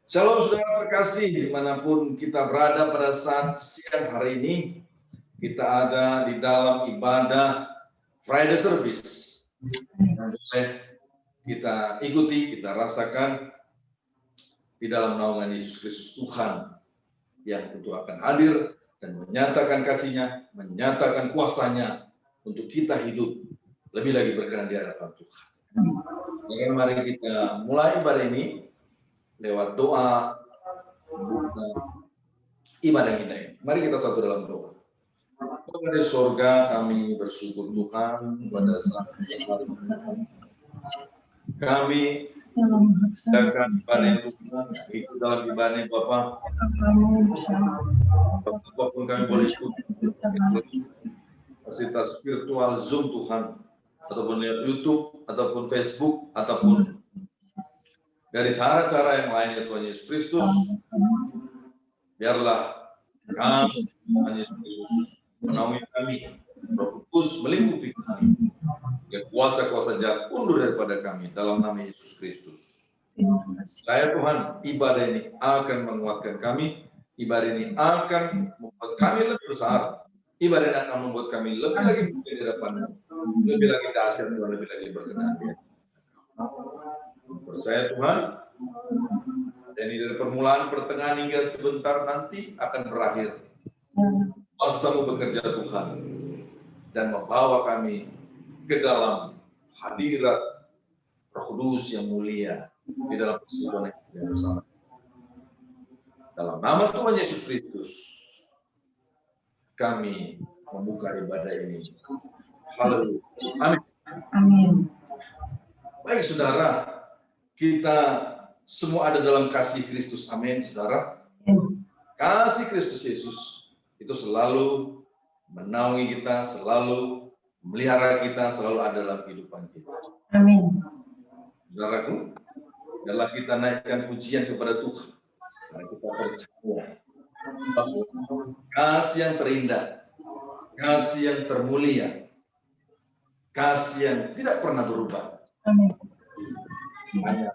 Shalom saudara terkasih, dimanapun kita berada pada saat siang hari ini, kita ada di dalam ibadah Friday Service. Boleh kita ikuti, kita rasakan di dalam naungan Yesus Kristus Tuhan yang tentu akan hadir dan menyatakan kasih-Nya, menyatakan kuasa-Nya untuk kita hidup lebih lagi berkenan di hadapan Tuhan. Jadi mari kita mulai ibadah ini lewat doa, ibadah kita ini. Mari kita satu dalam doa. Bapa di surga, kami bersyukur Tuhan pada saat hari ini. Kami sedangkan ibadah Tuhan, itu dalam ibadah Bapa. Apapun kami boleh ikut fasilitas virtual Zoom Tuhan, ataupun lewat YouTube, ataupun Facebook, ataupun dari cara-cara yang lainnya Tuhan Yesus Kristus. Biarlah kasih Tuhan Yesus Kristus menaungi kami, Roh Kudus melingkupi kami, sehingga kuasa-kuasa jahat undur daripada kami dalam nama Yesus Kristus. Saya Tuhan, ibadah ini akan menguatkan kami, ibadah ini akan membuat kami lebih besar, ibadah ini akan membuat kami lebih lagi di depan-Mu, lebih lagi dahsyat dan lebih lagi berkenan. Percaya Tuhan, dan ini dari permulaan, pertengahan hingga sebentar nanti akan berakhir. Kuasa-Mu bekerja Tuhan dan membawa kami ke dalam hadirat Roh Kudus yang mulia di dalam persekutuan yang bersama. Dalam nama Tuhan Yesus Kristus, kami membuka ibadah ini. Haleluya. Amin. Amin. Baik saudara, kita semua ada dalam kasih Kristus. Amin saudara. Kasih Kristus Yesus itu selalu menaungi kita, selalu memelihara kita, selalu ada dalam kehidupan kita. Amin. Saudaraku, adalah kita naikkan pujian kepada Tuhan. Karena kita percaya bahwa kasih yang terindah, kasih yang termulia, kasih yang tidak pernah berubah. Amin. Hanya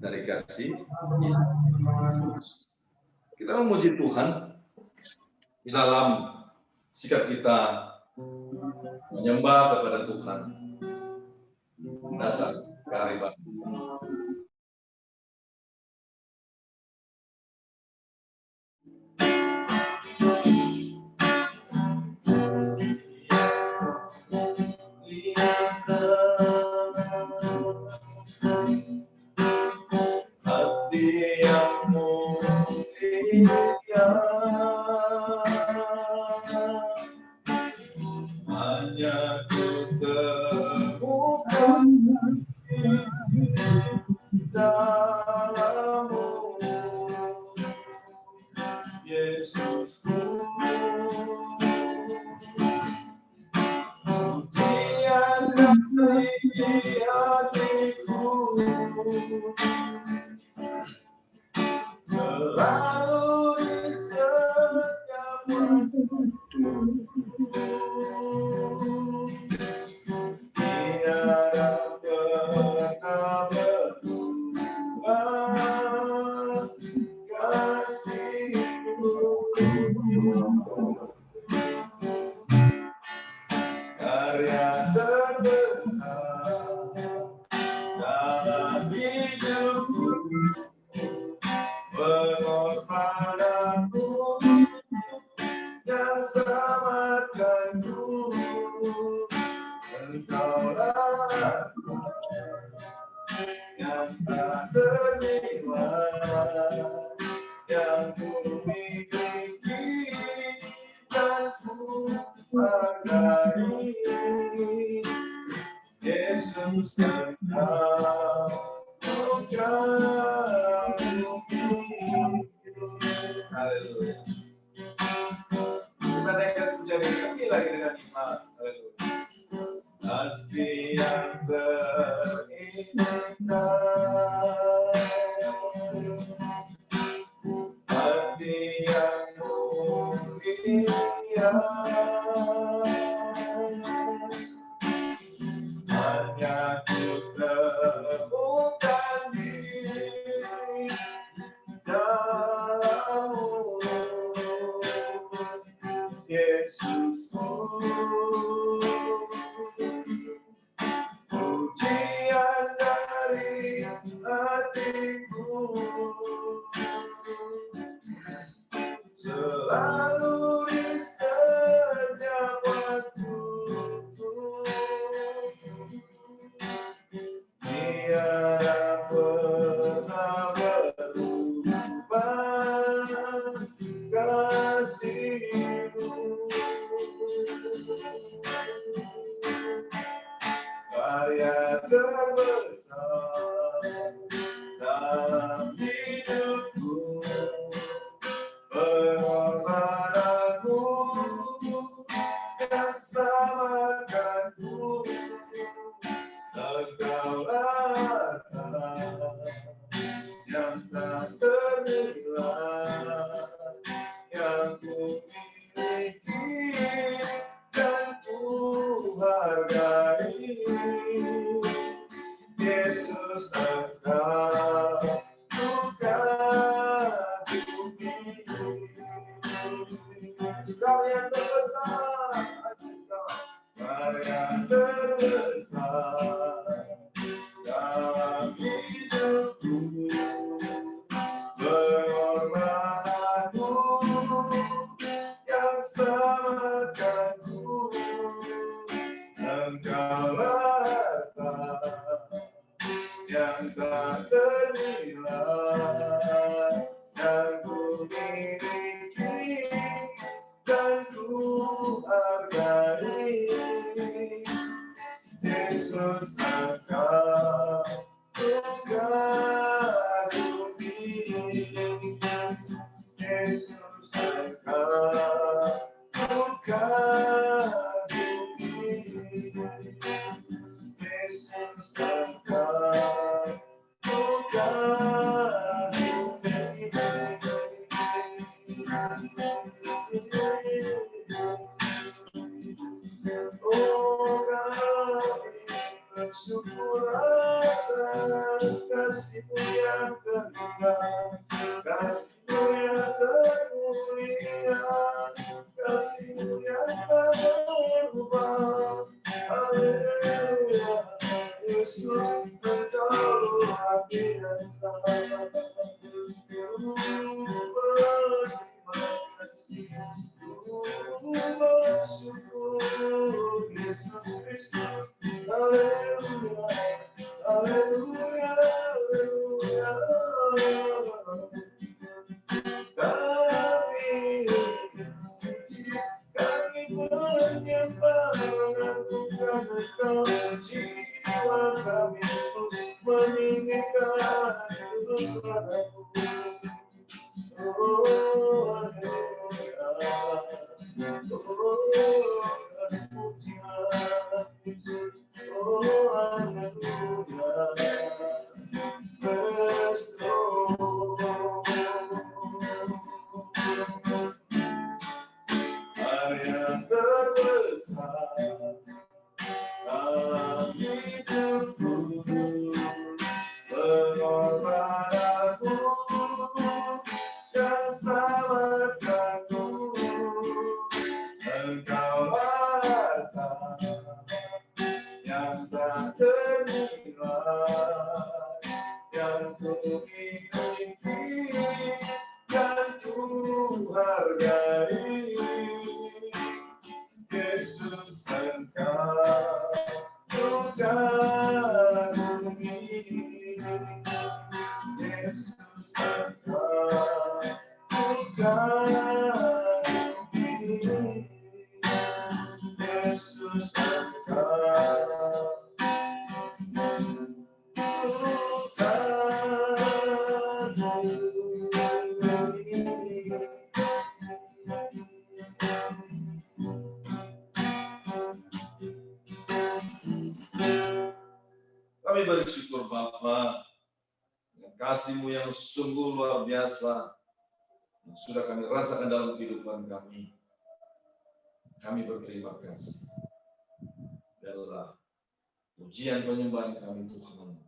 dari kasih Yesus. Kita memuji Tuhan di dalam sikap kita menyembah kepada Tuhan, datang ke hadirat. Hati yang mulia, hanya ku temukan dalam-Mu, Yesusku. Pujian dari hatiku selalu di setiap waktu. Tiada pernah berubah kasih-Mu. Karya terbesar dalam hidupku, pengorbananmu yang selamatkanku. Engkaulah yang tak ternilai, yang ku miliki dan ku hargai. Yesus Engkau Haleluya. Kita naikkan pujian kami lagi dengan iman. Haleluya. Kasih yang terindah, hati yang mulia, hanya ku temukan di hatiku, selalu di setiap waktuku, tiada pernah berubah kasih-Mu. Karya terbesar dalam hidupku, pengorbananmu yang samakanku, Engkaulah yang tak ternilai, yang ku miliki dan ku hargai. Yesus, Engkau kagumi. Karya terbesar, karya terbesar dalam hidupku, pengorbananmu yang samakanku, Engkaulah yang tak ternilai, yang ku miliki dan ku hargai. Yesus, Engkau ku kagumi. Yesus, Engkau ku kagumi. Yesus, Engkau ku kagumi. Oh, kami bersyukur atas kasih-Mu yang terindah, kasih-Mu yang termulia, kasih-Mu yang tak berubah. Haleluya, Yesus, Engkau luar biasa. Bersyukur Yesus Kristus, haleluya, haleluya, haleluya. Kami menyembah mengagungkan Engkau, jiwa kami terus meninggikan kudus-Mu. Oh, haleluya. Karya terbesar dalam hidupku, pengorbananmu yang selamatkanku, Engkaulah yang tak ternilai, yang ku miliki dan ku hargai. Yesus, Engkau ku kagumi. Yesus, Engkau ku kagumi. Yesus, Engkau ku kagumi. Kami bersyukur Bapa, dengan kasih-Mu yang sungguh luar biasa, yang sudah kami rasakan dalam kehidupan kami. Kami berterima kasih. Adalah pujian penyembahan kami Tuhan.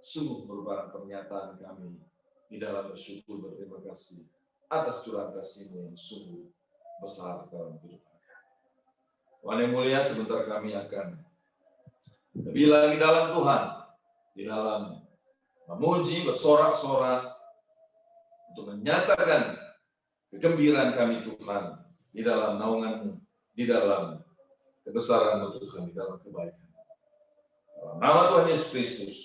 Sungguh merupakan pernyataan kami di dalam bersyukur berterima kasih atas curahan kasih-Mu yang sungguh besar dalam kehidupan kami. Tuhan yang mulia, sebentar kami akan lebih lagi dalam Tuhan, di dalam memuji, bersorak-sorak, untuk menyatakan kegembiraan kami Tuhan di dalam naungan-Mu, di dalam kebesaran-Mu Tuhan, di dalam kebaikan. Dalam nama Tuhan Yesus Kristus,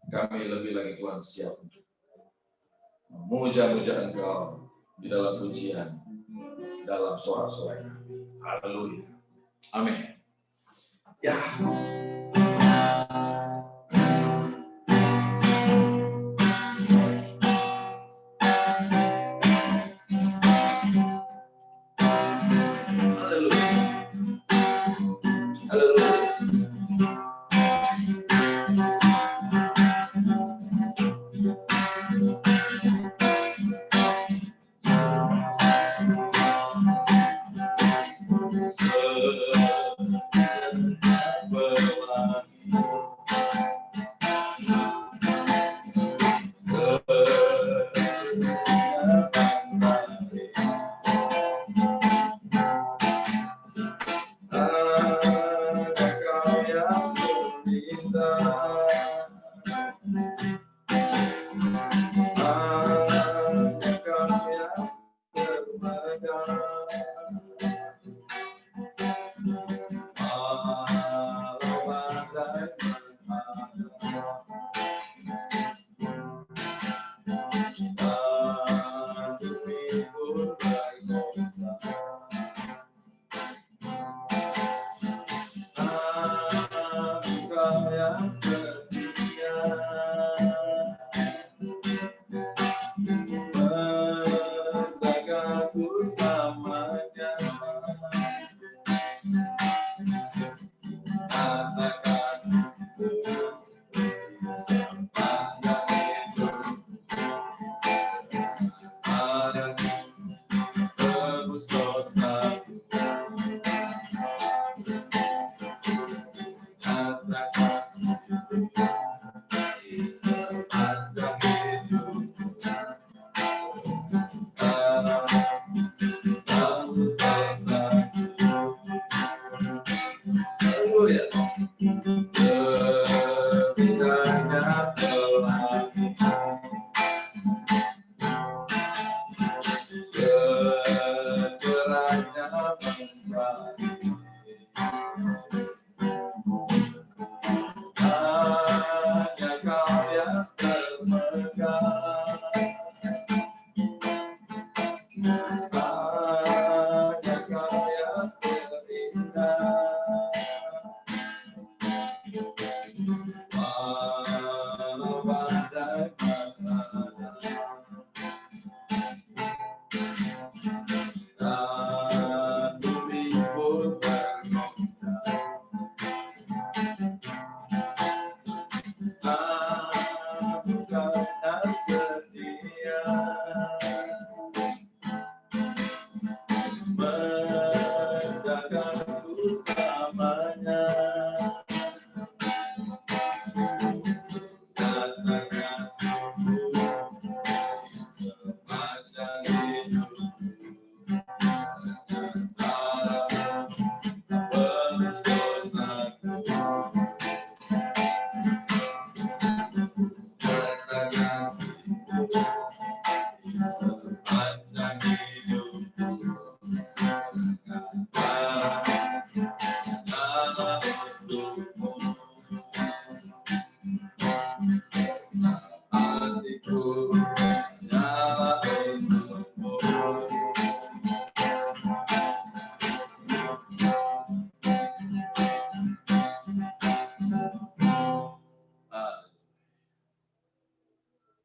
kami lebih lagi Tuhan siap untuk memuja-muja Engkau di dalam pujian, dalam sorak-sorai kami. Haleluya. Amin. Ya.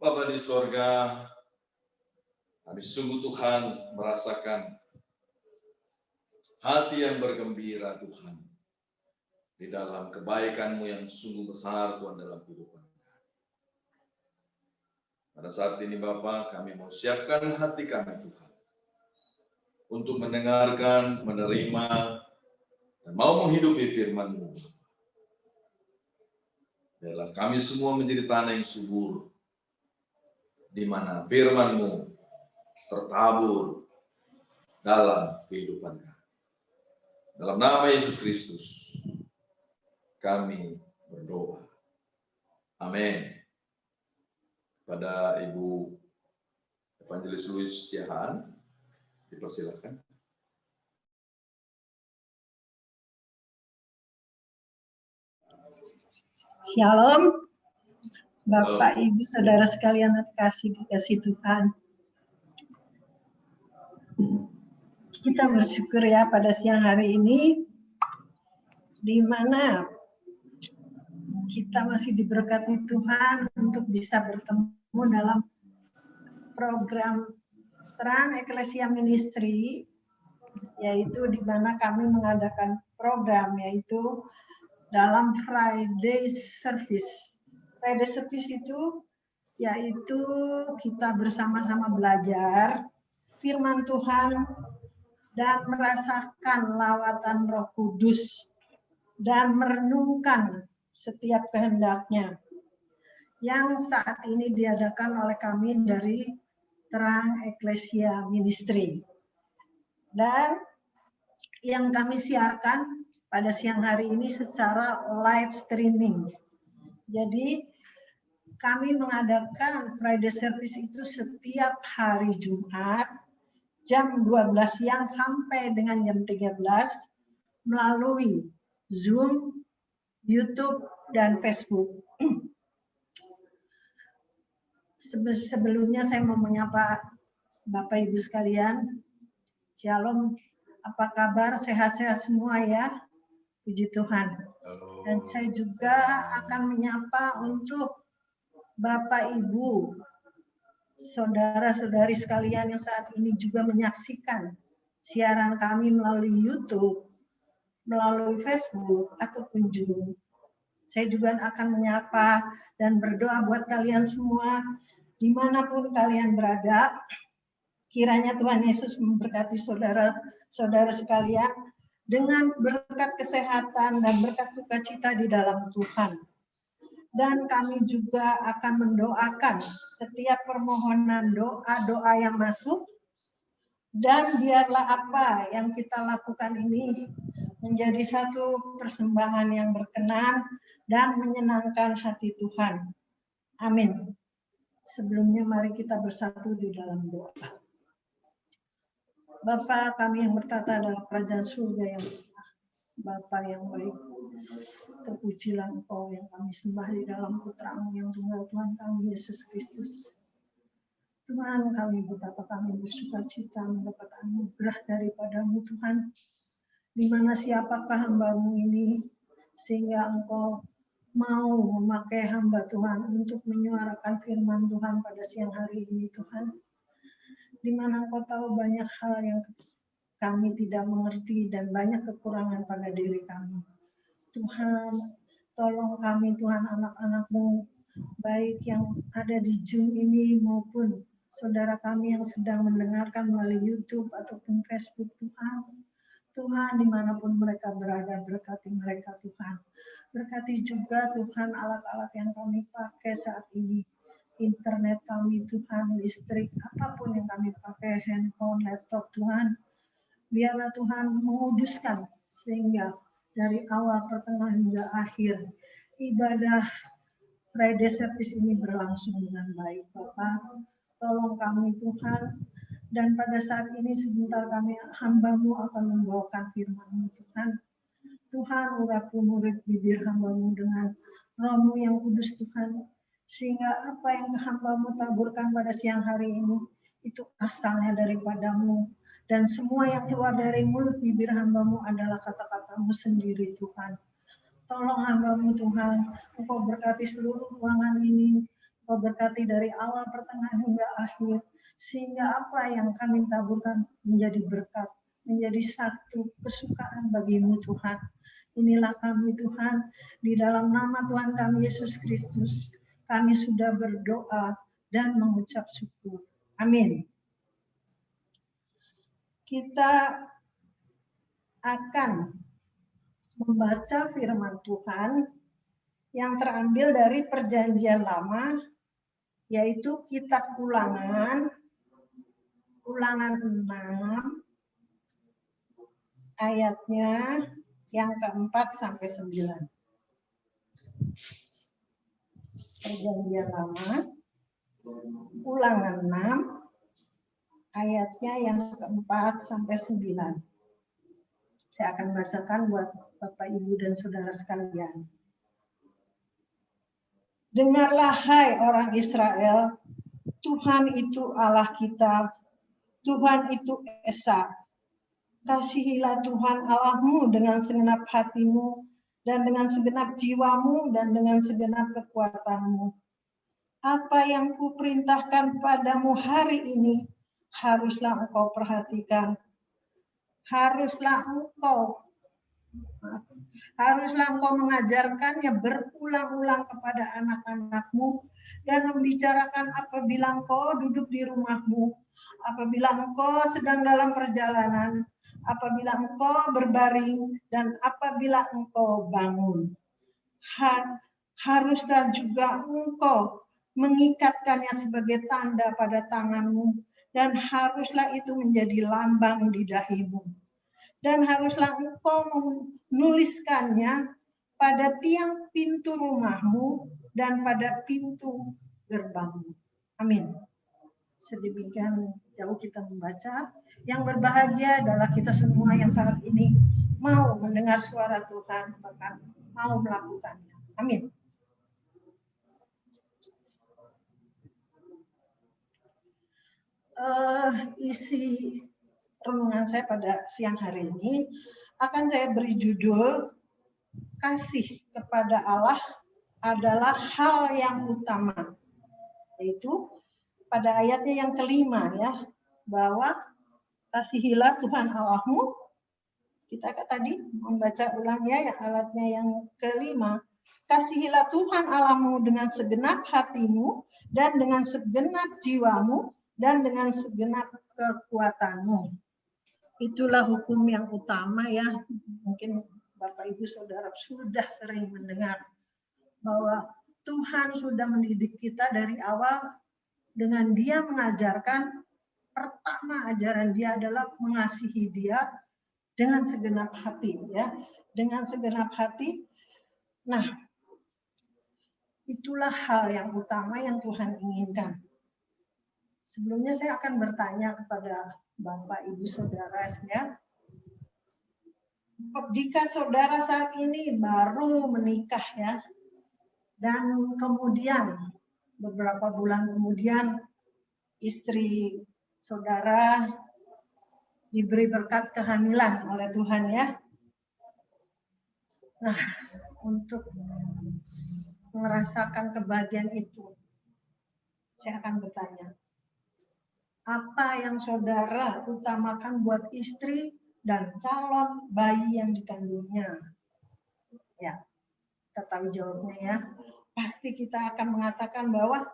Bapa di sorga, kami sungguh Tuhan merasakan hati yang bergembira Tuhan di dalam kebaikan-Mu yang sungguh besar Tuhan dalam kehidupan kami. Pada saat ini Bapa, kami mau siapkan hati kami Tuhan untuk mendengarkan, menerima, dan mau menghidupi firman-Mu. Biarlah kami semua menjadi tanah yang subur, di mana firman-Mu tertabur dalam kehidupan kami. Dalam nama Yesus Kristus, kami berdoa. Amin. kepada Ibu Evangelis Louis Siahaan, dipersilakan. Shalom, Bapak, Ibu, Saudara sekalian dikasih Tuhan. Kita bersyukur ya pada siang hari ini, di mana kita masih diberkati Tuhan untuk bisa bertemu dalam program Terang Eklesia Ministry, yaitu di mana kami mengadakan program yaitu dalam Friday Service. Friday Service itu yaitu kita bersama-sama belajar firman Tuhan dan merasakan lawatan Roh Kudus dan merenungkan setiap kehendaknya yang saat ini diadakan oleh kami dari Terang Eklesia Ministry. Dan yang kami siarkan pada siang hari ini secara live streaming. Jadi kami mengadakan Friday Service itu setiap hari Jumat jam 12 siang sampai dengan jam 13 melalui Zoom, YouTube, dan Facebook. Sebelumnya saya mau menyapa Bapak Ibu sekalian. Shalom, apa kabar? Sehat-sehat semua ya? Puji Tuhan. Dan saya juga akan menyapa untuk Bapak Ibu, saudara-saudari sekalian yang saat ini juga menyaksikan siaran kami melalui YouTube, melalui Facebook, ataupun Zoom. Saya juga akan menyapa dan berdoa buat kalian semua, dimanapun kalian berada, kiranya Tuhan Yesus memberkati saudara-saudara sekalian dengan berkat kesehatan dan berkat sukacita di dalam Tuhan. Dan kami juga akan mendoakan setiap permohonan doa-doa yang masuk, dan biarlah apa yang kita lakukan ini menjadi satu persembahan yang berkenan dan menyenangkan hati Tuhan. Amin. Sebelumnya mari kita bersatu di dalam doa. Bapa kami yang bertata dalam kerajaan surga yang Bapa yang baik, terpujilah Engkau yang kami sembah di dalam Putra-Mu yang tunggal Tuhan kami Yesus Kristus. Tuhan, kami betapa kami bersukacita mendapat anugerah daripada-Mu Tuhan, di mana siapakah hamba-Mu ini sehingga Engkau mau memakai hamba Tuhan untuk menyuarakan firman Tuhan pada siang hari ini Tuhan, di mana Engkau tahu banyak hal yang kami tidak mengerti dan banyak kekurangan pada diri kami. Tuhan, tolong kami Tuhan, anak-anak-Mu, baik yang ada di Zoom ini maupun saudara kami yang sedang mendengarkan melalui YouTube ataupun Facebook Tuhan. Tuhan, dimanapun mereka berada, berkati mereka Tuhan. Berkati juga Tuhan alat-alat yang kami pakai saat ini. Internet kami Tuhan, listrik, apapun yang kami pakai, handphone, laptop Tuhan. Biarlah Tuhan menguduskan sehingga dari awal, pertengahan hingga akhir ibadah Friday Service ini berlangsung dengan baik. Bapak, tolong kami Tuhan, dan pada saat ini sebentar kami hamba-Mu akan membawakan firman-Mu Tuhan. Tuhan, urapi murid bibir hamba-Mu dengan Roh-Mu yang kudus Tuhan, sehingga apa yang hamba-Mu taburkan pada siang hari ini itu asalnya daripada-Mu. Dan semua yang keluar dari mulut bibir hamba-Mu adalah kata-kata-Mu sendiri Tuhan. Tolong hamba-Mu Tuhan, Engkau berkati seluruh ruangan ini, Engkau berkati dari awal, pertengahan hingga akhir, sehingga apa yang kami taburkan menjadi berkat, menjadi satu kesukaan bagi-Mu Tuhan. Inilah kami Tuhan, di dalam nama Tuhan kami Yesus Kristus, kami sudah berdoa dan mengucap syukur. Amin. Kita akan membaca firman Tuhan yang terambil dari Perjanjian Lama, yaitu Kitab Ulangan 6, ayatnya yang ke-4 sampai 9. Perjanjian Lama Ulangan 6 ayatnya yang keempat sampai 9. Saya akan bacakan buat Bapak, Ibu, dan saudara sekalian. Dengarlah hai orang Israel, Tuhan itu Allah kita, Tuhan itu Esa. Kasihilah Tuhan Allahmu dengan segenap hatimu, dan dengan segenap jiwamu, dan dengan segenap kekuatanmu. Apa yang kuperintahkan padamu hari ini, haruslah engkau perhatikan. Haruslah engkau mengajarkannya berulang-ulang kepada anak-anakmu, dan membicarakan apabila engkau duduk di rumahmu, apabila engkau sedang dalam perjalanan, apabila engkau berbaring, dan apabila engkau bangun. Haruslah juga engkau mengikatkannya sebagai tanda pada tanganmu, dan haruslah itu menjadi lambang di dahimu. Dan haruslah engkau menuliskannya pada tiang pintu rumahmu dan pada pintu gerbangmu. Amin. Sedemikian jauh kita membaca. Yang berbahagia adalah kita semua yang saat ini mau mendengar suara Tuhan, bahkan mau melakukannya. Amin. Isi renungan saya pada siang hari ini akan saya beri judul kasih kepada Allah adalah hal yang utama, yaitu pada ayatnya yang kelima ya, bahwa kasihilah Tuhan Allahmu. Kita tadi membaca ulang ya alatnya yang kelima, kasihilah Tuhan Allahmu dengan segenap hatimu dan dengan segenap jiwamu dan dengan segenap kekuatanmu. Itulah hukum yang utama ya. Mungkin Bapak Ibu Saudara sudah sering mendengar bahwa Tuhan sudah mendidik kita dari awal dengan Dia mengajarkan, pertama ajaran Dia adalah mengasihi Dia dengan segenap hati ya, dengan segenap hati. Nah, itulah hal yang utama yang Tuhan inginkan. Sebelumnya saya akan bertanya kepada Bapak, Ibu, Saudara ya. Jika saudara saat ini baru menikah ya, dan kemudian beberapa bulan kemudian istri saudara diberi berkat kehamilan oleh Tuhan ya. Nah, untuk merasakan kebahagiaan itu, saya akan bertanya, apa yang saudara utamakan buat istri dan calon bayi yang dikandungnya? Ya, kita tahu jawabnya ya. Pasti kita akan mengatakan bahwa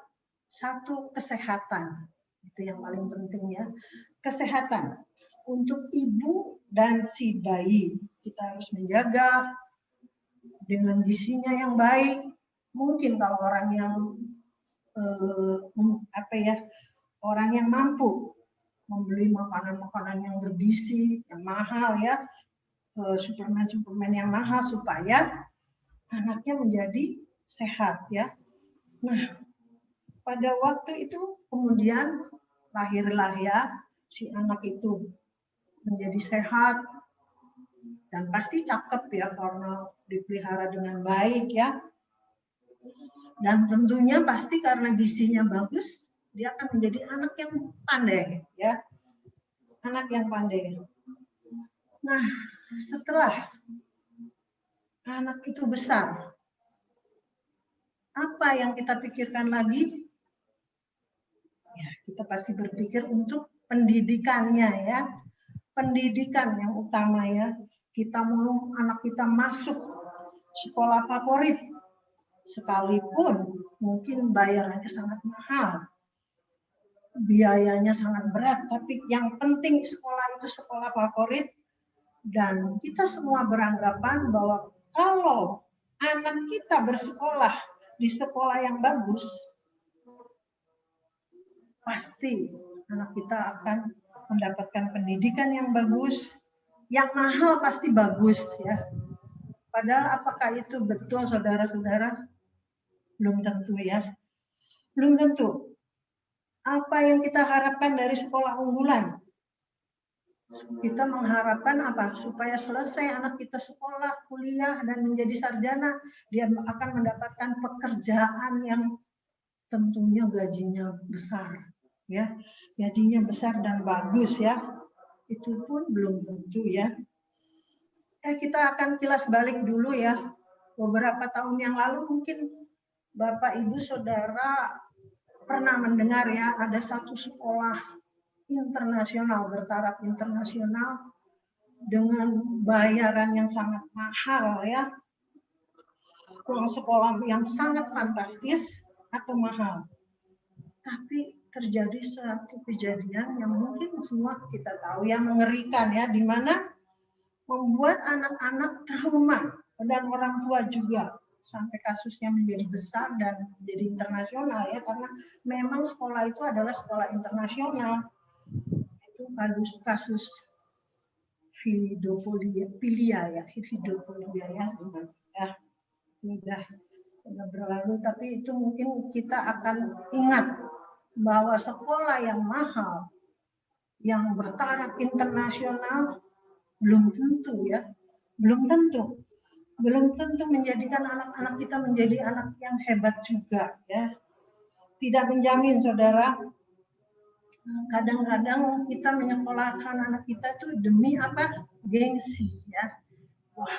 satu, kesehatan. Itu yang paling penting ya. Kesehatan untuk ibu dan si bayi. Kita harus menjaga dengan gizinya yang baik. Mungkin kalau orang yang orang yang mampu membeli makanan-makanan yang bergizi, yang mahal ya, suplemen-suplemen yang mahal supaya anaknya menjadi sehat ya. Nah, pada waktu itu kemudian lahirlah ya si anak itu menjadi sehat dan pasti cakep ya karena dipelihara dengan baik ya. Dan tentunya pasti karena gizinya bagus, dia akan menjadi anak yang pandai ya. Anak yang pandai. Nah, setelah anak itu besar, apa yang kita pikirkan lagi? Ya, kita pasti berpikir untuk pendidikannya ya. Pendidikan yang utama ya. Kita mau anak kita masuk sekolah favorit, sekalipun mungkin bayarannya sangat mahal, biayanya sangat berat, tapi yang penting sekolah itu sekolah favorit. Dan kita semua beranggapan bahwa kalau anak kita bersekolah di sekolah yang bagus, pasti anak kita akan mendapatkan pendidikan yang bagus, yang mahal pasti bagus ya. Padahal apakah itu betul saudara-saudara? Belum tentu ya. Belum tentu. Apa yang kita harapkan dari sekolah unggulan? Kita mengharapkan apa? Supaya selesai anak kita sekolah, kuliah, dan menjadi sarjana, dia akan mendapatkan pekerjaan yang tentunya gajinya besar, ya, gajinya besar dan bagus, ya. Itu pun belum tentu, ya. Kita akan kilas balik dulu, ya. Beberapa tahun yang lalu mungkin Bapak, Ibu, Saudara pernah mendengar, ya, ada satu sekolah internasional, bertaraf internasional dengan bayaran yang sangat mahal, ya. Uang sekolah yang sangat fantastis atau mahal. Tapi terjadi satu kejadian yang mungkin semua kita tahu, yang mengerikan, ya, di mana membuat anak-anak trauma dan orang tua juga, sampai kasusnya menjadi besar dan menjadi internasional, ya, karena memang sekolah itu adalah sekolah internasional. Itu kasus filia, ya, hidopolia, ya, sudah berlalu, tapi itu mungkin kita akan ingat bahwa sekolah yang mahal, yang bertaraf internasional, belum tentu, ya, belum tentu menjadikan anak-anak kita menjadi anak yang hebat juga, ya. Tidak menjamin, saudara. Kadang-kadang kita menyekolahkan anak kita itu demi apa? Gengsi, ya. Wah,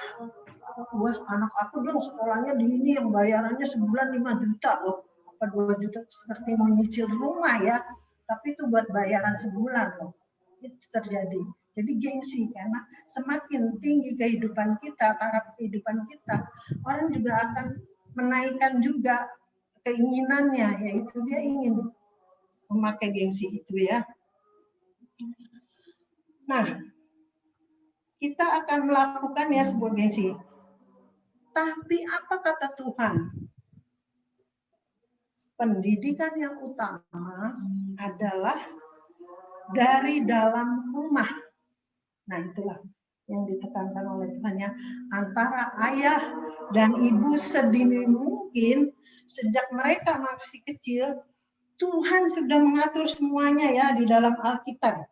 anak aku dong sekolahnya di ini yang bayarannya sebulan 5 juta loh. Apa 2 juta, seperti mau nyicil rumah, ya. Tapi itu buat bayaran sebulan loh. Itu terjadi. Jadi gengsi, karena semakin tinggi kehidupan kita, taraf kehidupan kita, orang juga akan menaikkan juga keinginannya, yaitu dia ingin memakai gengsi itu, ya. Nah, kita akan melakukan, ya, sebuah gengsi. Tapi apa kata Tuhan? Pendidikan yang utama adalah dari dalam rumah. Nah, itulah yang ditekankan oleh Tuhan, ya. Antara ayah dan ibu sedini mungkin, sejak mereka masih kecil, Tuhan sudah mengatur semuanya, ya, di dalam Alkitab.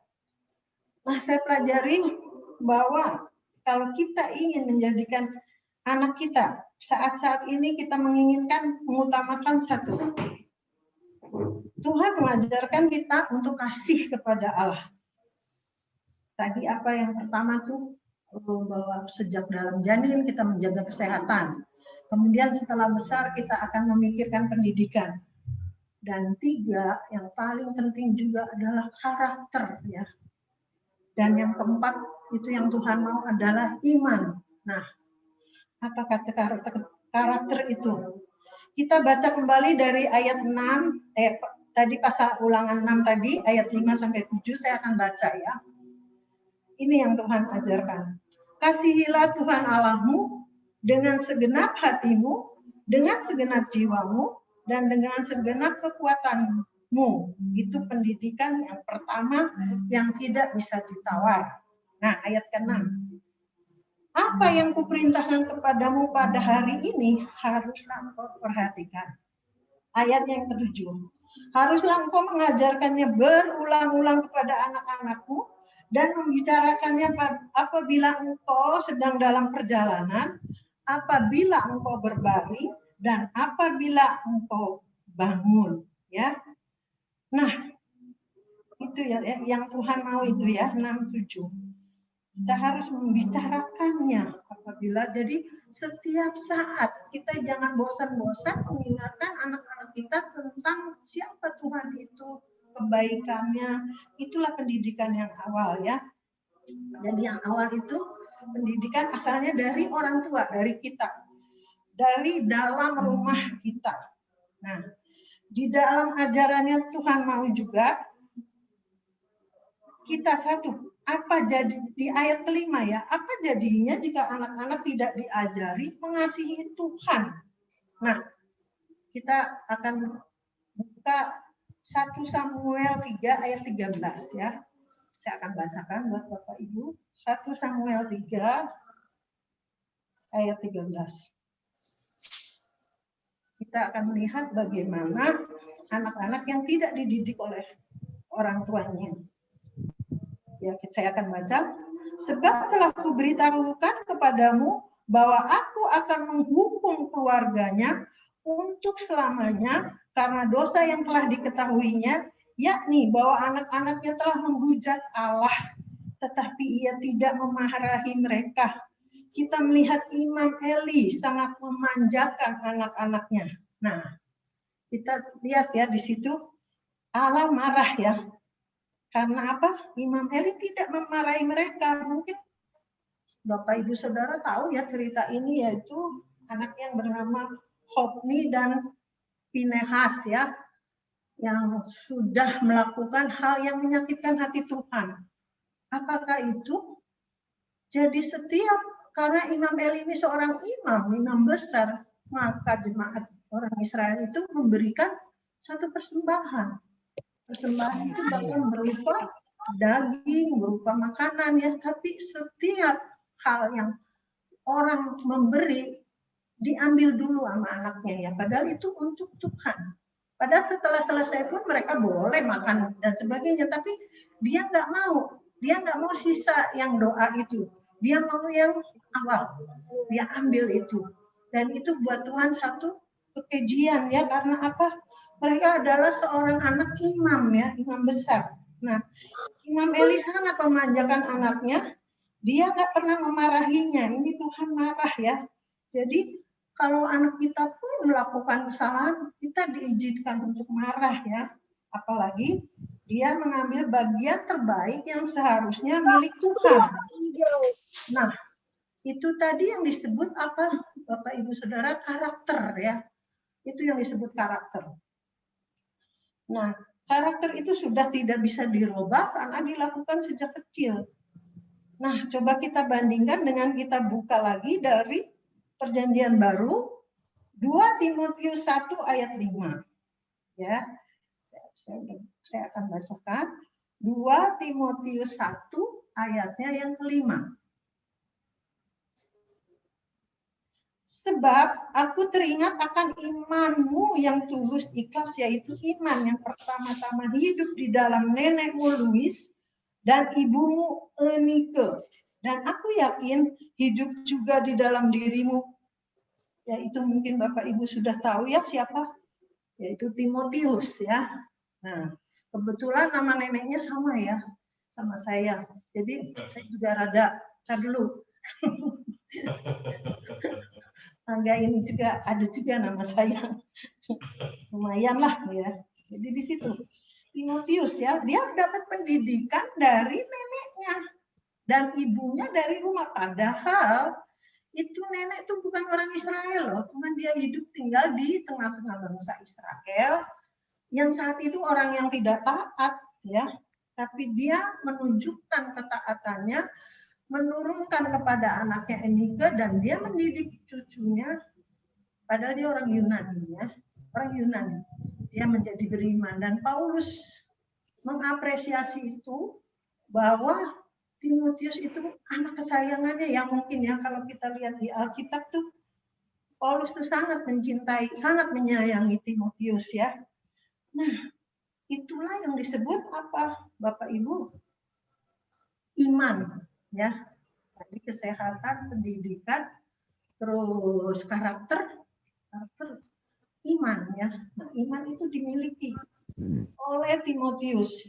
Nah, saya pelajari bahwa kalau kita ingin menjadikan anak kita, saat-saat ini kita menginginkan mengutamakan satu. Tuhan mengajarkan kita untuk kasih kepada Allah. Tadi apa yang pertama tuh, bahwa sejak dalam janin kita menjaga kesehatan. Kemudian setelah besar kita akan memikirkan pendidikan. Dan 3, yang paling penting juga adalah karakter, ya. Dan yang keempat, itu yang Tuhan mau adalah iman. Nah, apa kata karakter itu? Kita baca kembali dari ayat 6, tadi pasal Ulangan 6 tadi, ayat 5 sampai 7, saya akan baca, ya. Ini yang Tuhan ajarkan. Kasihilah Tuhan Allahmu dengan segenap hatimu, dengan segenap jiwamu, dan dengan segenap kekuatanmu. Itu pendidikan yang pertama yang tidak bisa ditawar. Nah, ayat ke-6. Apa yang kuperintahkan kepadamu pada hari ini haruslah engkau perhatikan. Ayat yang ke-7. Haruslah engkau mengajarkannya berulang-ulang kepada anak-anakmu dan membicarakannya apabila engkau sedang dalam perjalanan, apabila engkau berbaring, dan apabila engkau bangun, ya. Nah, itu, ya, yang Tuhan mau itu, ya, 6-7. Kita harus membicarakannya apabila, jadi setiap saat kita jangan bosan-bosan mengingatkan anak-anak kita tentang siapa Tuhan itu, kebaikannya. Itulah pendidikan yang awal, ya. Jadi yang awal itu pendidikan asalnya dari orang tua, dari kita, dari dalam rumah kita. Nah, di dalam ajarannya Tuhan mau juga kita satu. Apa jadi di ayat ke-5, ya? Apa jadinya jika anak-anak tidak diajari mengasihi Tuhan? Nah, kita akan buka 1 Samuel 3 ayat 13, ya. Saya akan bacakan buat Bapak Ibu. 1 Samuel 3 ayat 13. Kita akan melihat bagaimana anak-anak yang tidak dididik oleh orang tuanya. Ya, saya akan baca. Sebab telah kuberitahukan kepadamu bahwa aku akan menghukum keluarganya untuk selamanya karena dosa yang telah diketahuinya, yakni bahwa anak-anaknya telah menghujat Allah, tetapi ia tidak memarahi mereka. Kita melihat Imam Eli sangat memanjakan anak-anaknya. Nah, kita lihat ya di situ Allah marah ya. Karena apa? Imam Eli tidak memarahi mereka. Mungkin Bapak Ibu Saudara tahu ya cerita ini, yaitu anak yang bernama Hofni dan Pinehas ya, yang sudah melakukan hal yang menyakitkan hati Tuhan. Apakah itu? Jadi setiap, karena Imam Eli ini seorang imam besar, maka jemaat orang Israel itu memberikan satu persembahan. Persembahan itu bahkan berupa daging, berupa makanan ya, tapi setiap hal yang orang memberi diambil dulu sama anaknya ya, padahal itu untuk Tuhan. Padahal setelah selesai pun mereka boleh makan dan sebagainya, tapi dia nggak mau sisa yang doa itu, dia mau yang awal, dia ambil itu, dan itu buat Tuhan satu kekejian ya, karena apa? Mereka adalah seorang anak imam ya, imam besar. Nah, Imam Eli sangat memanjakan anaknya, dia nggak pernah memarahinya. Ini Tuhan marah ya. Jadi kalau anak kita pun melakukan kesalahan, kita diizinkan untuk marah ya. Apalagi dia mengambil bagian terbaik yang seharusnya milik Tuhan. Nah, itu tadi yang disebut apa, Bapak Ibu Saudara, karakter ya. Itu yang disebut karakter. Nah, karakter itu sudah tidak bisa dirubah karena dilakukan sejak kecil. Nah, coba kita bandingkan dengan kita buka lagi dari Perjanjian Baru, 2 Timotius 1 ayat 5. Ya, saya akan bacakan 2 Timotius 1 ayatnya yang kelima. Sebab aku teringat akan imanmu yang tulus ikhlas, yaitu iman yang pertama-tama hidup di dalam nenekmu Louis dan ibumu Eunike. Dan aku yakin hidup juga di dalam dirimu. Yaitu mungkin Bapak Ibu sudah tahu ya siapa? Yaitu Timotius ya. Nah, kebetulan nama neneknya sama ya, sama saya. Jadi saya juga rada, dulu. Angga ini juga ada juga nama saya, lumayan lah ya. Jadi di situ Timotius ya, dia dapat pendidikan dari neneknya dan ibunya dari rumah. Padahal itu nenek itu bukan orang Israel loh, cuman dia hidup tinggal di tengah-tengah bangsa Israel yang saat itu orang yang tidak taat ya, tapi dia menunjukkan ketaatannya, menurunkan kepada anaknya Eunike, dan dia mendidik cucunya, padahal dia orang Yunani ya, orang Yunani, dia menjadi beriman. Dan Paulus mengapresiasi itu, bahwa Timotius itu anak kesayangannya, yang mungkin ya kalau kita lihat di Alkitab tuh Paulus tuh sangat mencintai, sangat menyayangi Timotius ya. Nah, itulah yang disebut apa Bapak Ibu? Iman ya. Tadi kesehatan, pendidikan, terus karakter iman ya. Nah, iman itu dimiliki oleh Timotius.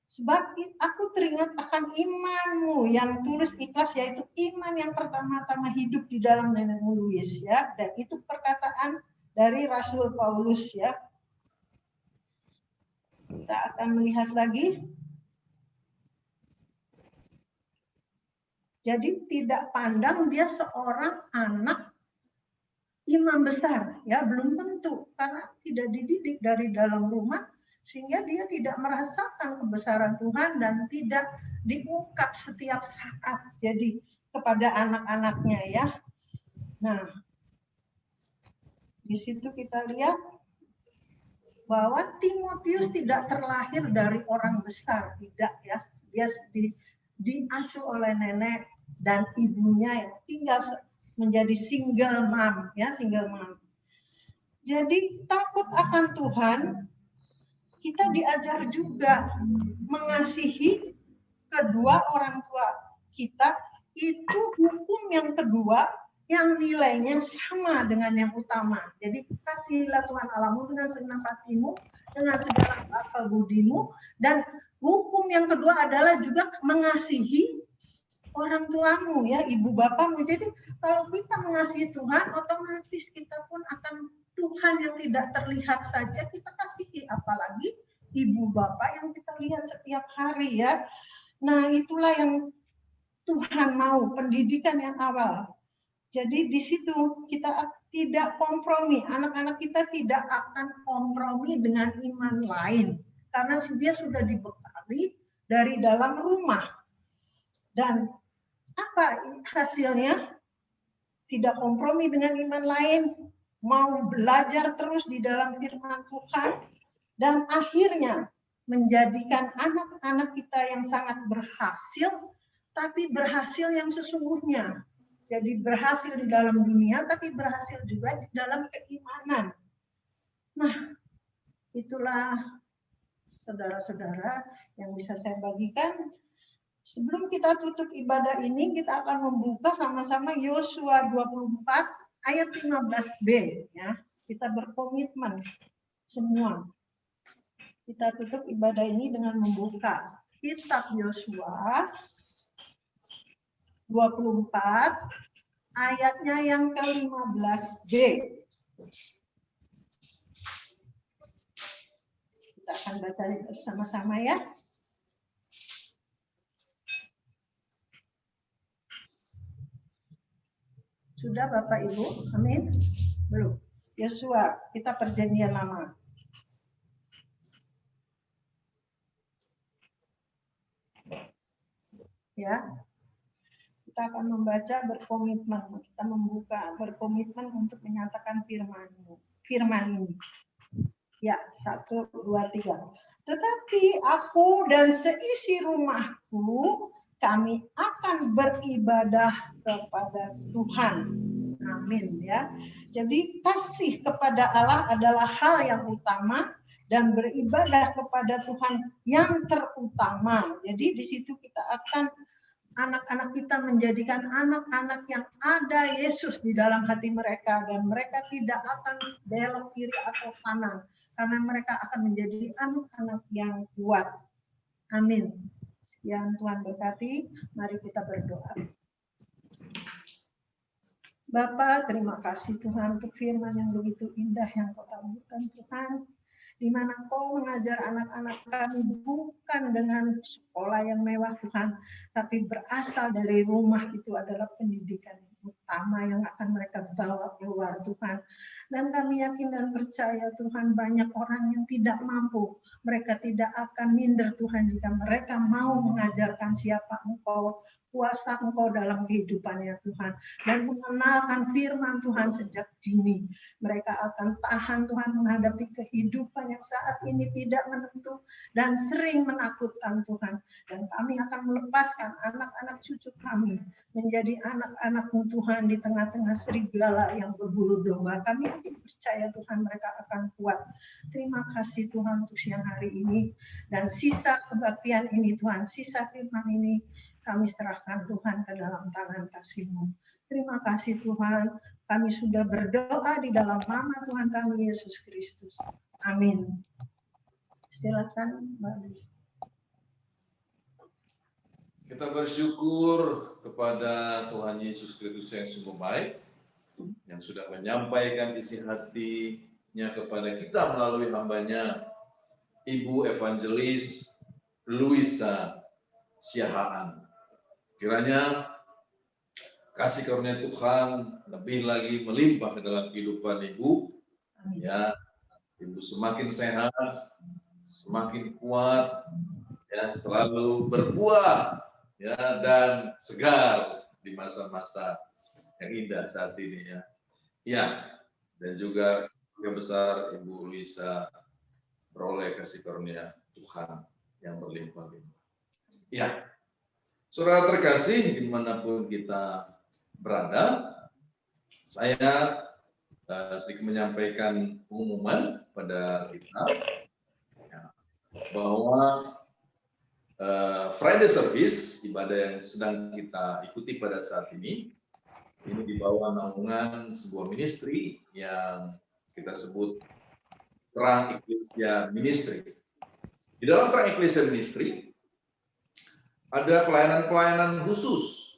Sebab aku teringat akan imanmu yang tulus ikhlas, yaitu iman yang pertama-tama hidup di dalam nenekmu Louis ya. Dan itu perkataan dari Rasul Paulus ya. Kita akan melihat lagi. Jadi tidak pandang dia seorang anak imam besar ya, belum tentu, karena tidak dididik dari dalam rumah, sehingga dia tidak merasakan kebesaran Tuhan dan tidak diungkap setiap saat jadi kepada anak-anaknya ya. Nah, di situ kita lihat bahwa Timotius tidak terlahir dari orang besar, tidak ya. Dia diasuh oleh nenek dan ibunya yang tinggal menjadi single mom ya, single mom. Jadi takut akan Tuhan kita diajar juga mengasihi kedua orang tua kita. Itu hukum yang kedua yang nilainya sama dengan yang utama. Jadi kasihilah Tuhan Allahmu dengan segenap hatimu, dengan segala akal budimu. Dan hukum yang kedua adalah juga mengasihi orang tuamu, ya, ibu bapamu. Jadi kalau kita mengasihi Tuhan, otomatis kita pun akan Tuhan yang tidak terlihat saja kita kasihi, apalagi ibu bapak yang kita lihat setiap hari, ya. Nah, itulah yang Tuhan mau, pendidikan yang awal. Jadi di situ kita tidak kompromi, anak-anak kita tidak akan kompromi dengan iman lain, karena dia sudah dibekali dari dalam rumah. Dan apa hasilnya? Tidak kompromi dengan iman lain, mau belajar terus di dalam firman Tuhan, dan akhirnya menjadikan anak-anak kita yang sangat berhasil, tapi berhasil yang sesungguhnya. Jadi berhasil di dalam dunia, tapi berhasil juga di dalam keimanan. Nah, itulah saudara-saudara yang bisa saya bagikan. Sebelum kita tutup ibadah ini, kita akan membuka sama-sama Yosua 24 ayat 15b, ya. Kita berkomitmen semua. Kita tutup ibadah ini dengan membuka kitab Yosua 24 ayatnya yang ke-15b. Kita akan baca bersama-sama, ya. Sudah Bapak Ibu? Amin. Belum. Yosua, kita perjanjian lama. Ya. Kita akan membaca berkomitmen, kita membuka berkomitmen untuk menyatakan firman ini. Ya, 1, 2, 3. Tetapi aku dan seisi rumahku, kami akan beribadah kepada Tuhan. Amin, ya. Jadi kasih kepada Allah adalah hal yang utama dan beribadah kepada Tuhan yang terutama. Jadi di situ kita akan anak-anak kita menjadikan anak-anak yang ada Yesus di dalam hati mereka, dan mereka tidak akan belok kiri atau kanan, karena mereka akan menjadi anak-anak yang kuat. Amin. Sekian, Tuhan berkati. Mari kita berdoa. Bapa, terima kasih Tuhan untuk firman yang begitu indah yang Kau taburkan, Tuhan, di mana Kau mengajar anak-anak kami bukan dengan sekolah yang mewah, Tuhan, tapi berasal dari rumah. Itu adalah pendidikan yang utama yang akan mereka bawa keluar, Tuhan. Dan kami yakin dan percaya, Tuhan, banyak orang yang tidak mampu. Mereka tidak akan minder, Tuhan, jika mereka mau mengajarkan siapa Engkau, kuasa Engkau dalam kehidupannya, Tuhan, dan mengenalkan firman Tuhan sejak dini. Mereka akan tahan, Tuhan, menghadapi kehidupan yang saat ini tidak menentu dan sering menakutkan, Tuhan. Dan kami akan melepaskan anak-anak cucu kami menjadi anak-anak-Mu, Tuhan, di tengah-tengah serigala yang berbulu domba. Kami yakin percaya, Tuhan, mereka akan kuat. Terima kasih, Tuhan, untuk siang hari ini. Dan sisa kebaktian ini, Tuhan, sisa firman ini, kami serahkan, Tuhan, ke dalam tangan kasih-Mu. Terima kasih, Tuhan. Kami sudah berdoa di dalam nama Tuhan kami, Yesus Kristus. Amin. Silakan, Mbak Lee. Kita bersyukur kepada Tuhan Yesus Kristus yang sungguh baik, yang sudah menyampaikan isi hatinya kepada kita melalui hambanya, Ibu Evangelis Luisa Siahaan. Kiranya kasih karunia Tuhan lebih lagi melimpah ke dalam kehidupan Ibu. Ya, Ibu semakin sehat, semakin kuat, ya, selalu berbuah, ya, dan segar di masa-masa yang indah saat ini, ya. Ya, dan juga yang besar Ibu Luisa beroleh kasih karunia Tuhan yang berlimpah-limpah. Ya. Saudara terkasih, dimanapun kita berada, saya sedikit menyampaikan pengumuman pada kita. Ya, bahwa Friday service, ibadah yang sedang kita ikuti pada saat ini di bawah naungan sebuah ministry yang kita sebut Terang Eklesia Ministry. Di dalam Terang Eklesia Ministry ada pelayanan-pelayanan khusus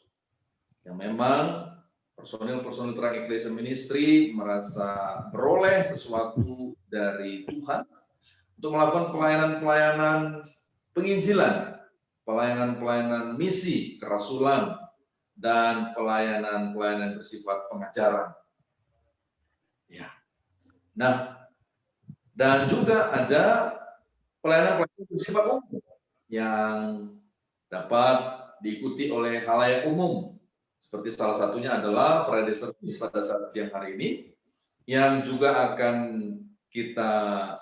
yang memang personil-personil Terang Eklesia Ministry merasa beroleh sesuatu dari Tuhan untuk melakukan pelayanan-pelayanan penginjilan, pelayanan-pelayanan misi, kerasulan, dan pelayanan-pelayanan bersifat pengajaran. Ya. Nah, dan juga ada pelayanan-pelayanan bersifat umum yang dapat diikuti oleh khalayak umum. Seperti salah satunya adalah Friday Service pada saat siang hari ini, yang juga akan kita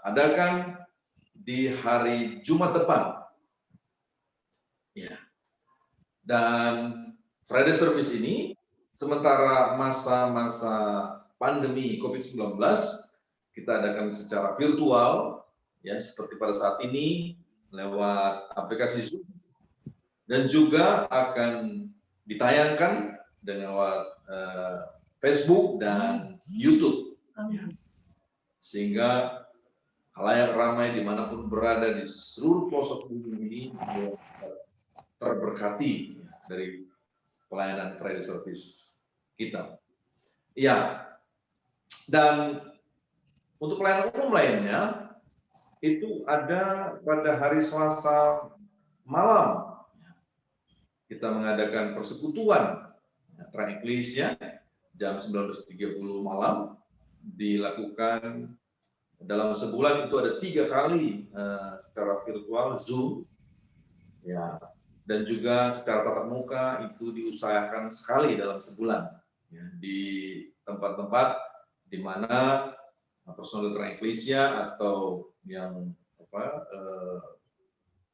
adakan di hari Jumat depan. Ya. Dan Friday Service ini, sementara masa-masa pandemi COVID-19, kita adakan secara virtual, ya seperti pada saat ini, lewat aplikasi Zoom, dan juga akan ditayangkan lewat Facebook dan YouTube. Ya. Sehingga khalayak ramai dimanapun berada di seluruh pelosok bumi ini terberkati dari pelayanan Friday Service kita. Ya, dan untuk pelayanan umum lainnya, itu ada pada hari Selasa malam. Kita mengadakan persekutuan Terang Eklesia jam 19.30 malam, dilakukan dalam sebulan itu ada 3 kali secara virtual Zoom, ya. Dan juga secara tatap muka itu diusahakan sekali dalam sebulan, ya, di tempat-tempat di mana personel Terang Eklesia atau yang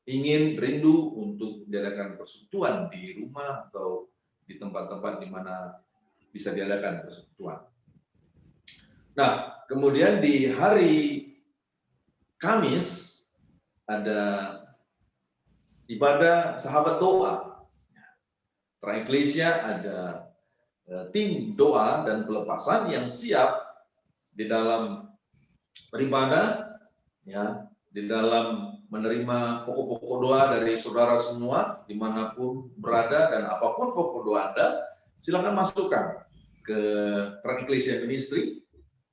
ingin rindu untuk diadakan persekutuan di rumah atau di tempat-tempat di mana bisa diadakan persekutuan. Nah, kemudian di hari Kamis ada ibadah sahabat doa. Terang Eklesia ada tim doa dan pelepasan yang siap di dalam beribadah, ya, di dalam menerima pokok-pokok doa dari saudara semua dimanapun berada, dan apapun pokok doa Anda, silakan masukkan ke Terang Eklesia Ministry,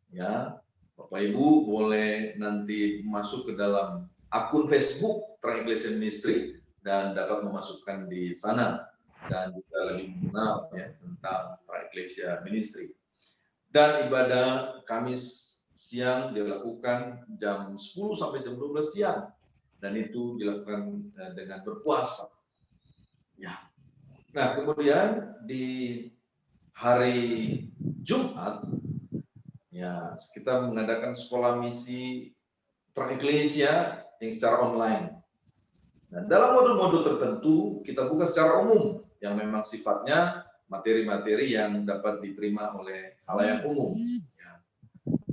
ya. Bapak Ibu boleh nanti masuk ke dalam akun Facebook Terang Eklesia Ministry dan dapat memasukkan di sana dan juga lebih mengenal, ya, tentang Terang Eklesia Ministry. Dan ibadah Kamis siang dilakukan jam 10 sampai jam 12 siang, dan itu dilakukan dengan berpuasa. Ya. Nah, kemudian di hari Jumat, ya, kita mengadakan sekolah misi Terang Eklesia yang secara online. Nah, dalam modul-modul tertentu kita buka secara umum yang memang sifatnya materi-materi yang dapat diterima oleh khalayak umum, ya,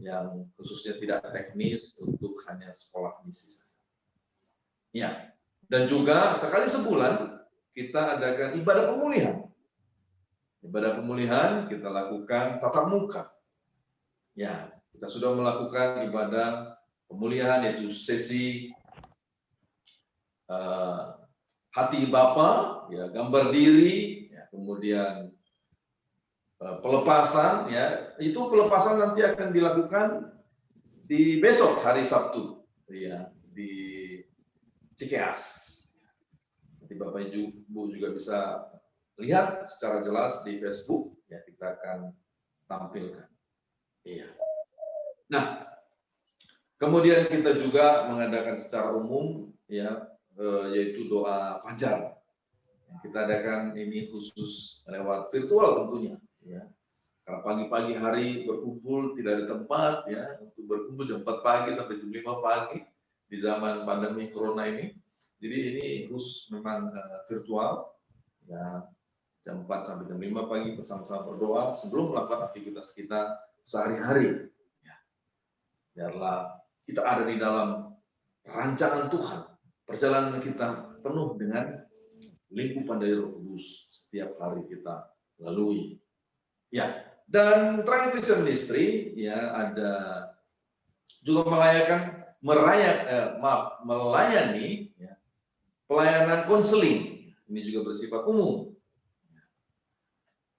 yang khususnya tidak teknis untuk hanya sekolah misi saja. Ya, dan juga sekali sebulan kita adakan ibadah pemulihan. Ibadah pemulihan kita lakukan tatap muka. Ya, kita sudah melakukan ibadah pemulihan yaitu sesi hati Bapa, ya, gambar diri, ya, kemudian pelepasan, ya, itu pelepasan nanti akan dilakukan di besok hari Sabtu, ya, di Cikeas. Nanti Bapak Ibu juga bisa lihat secara jelas di Facebook, ya, kita akan tampilkan. Iya. Nah, kemudian kita juga mengadakan secara umum, ya, yaitu doa fajar. Kita adakan ini khusus lewat virtual tentunya, ya. Karena pagi-pagi hari berkumpul tidak ada tempat, ya, untuk berkumpul jam 4 pagi sampai jam 5 pagi di zaman pandemi corona ini. Jadi ini khusus memang virtual, ya, jam 4 sampai jam 5 pagi bersama-sama berdoa sebelum melakukan aktivitas kita sehari-hari. Ya. Biarlah kita ada di dalam rancangan Tuhan. perjalanan kita penuh dengan lingkupan dari Roh Kudus setiap hari kita lalui. Ya, dan Terang Ecclesia Ministry ya ada juga melayani ya, pelayanan konseling. Ini juga bersifat umum.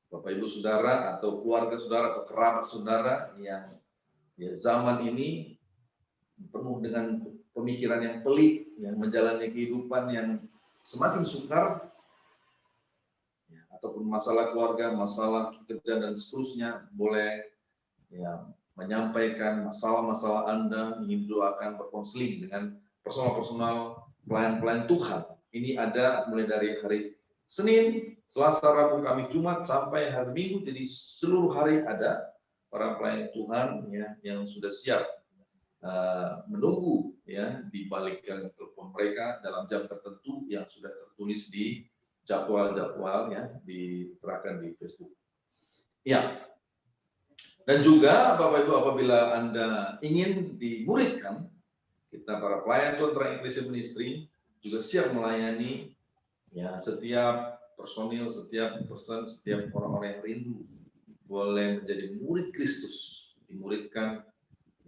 Bapak Ibu Saudara atau keluarga saudara atau kerabat saudara yang ya zaman ini penuh dengan pemikiran yang pelik, yang menjalani kehidupan yang semakin sukar, ya, ataupun masalah keluarga, masalah kerja dan seterusnya, boleh ya menyampaikan masalah-masalah Anda, ingin doakan, berkonseling dengan personal-personal pelayan-pelayan Tuhan. Ini ada mulai dari hari Senin, Selasa, Rabu, Kamis, Jumat sampai hari Minggu. Jadi seluruh hari ada para pelayan Tuhan ya yang sudah siap menunggu ya di balik telepon mereka dalam jam tertentu yang sudah tertulis di jadwal-jadwal ya diterapkan di Facebook. Ya. Dan juga Bapak Ibu apabila Anda ingin dimuridkan, kita para pelayan Tuhan Terang Ecclesia Ministry juga siap melayani ya setiap personil, setiap person, setiap orang-orang yang rindu boleh menjadi murid Kristus, dimuridkan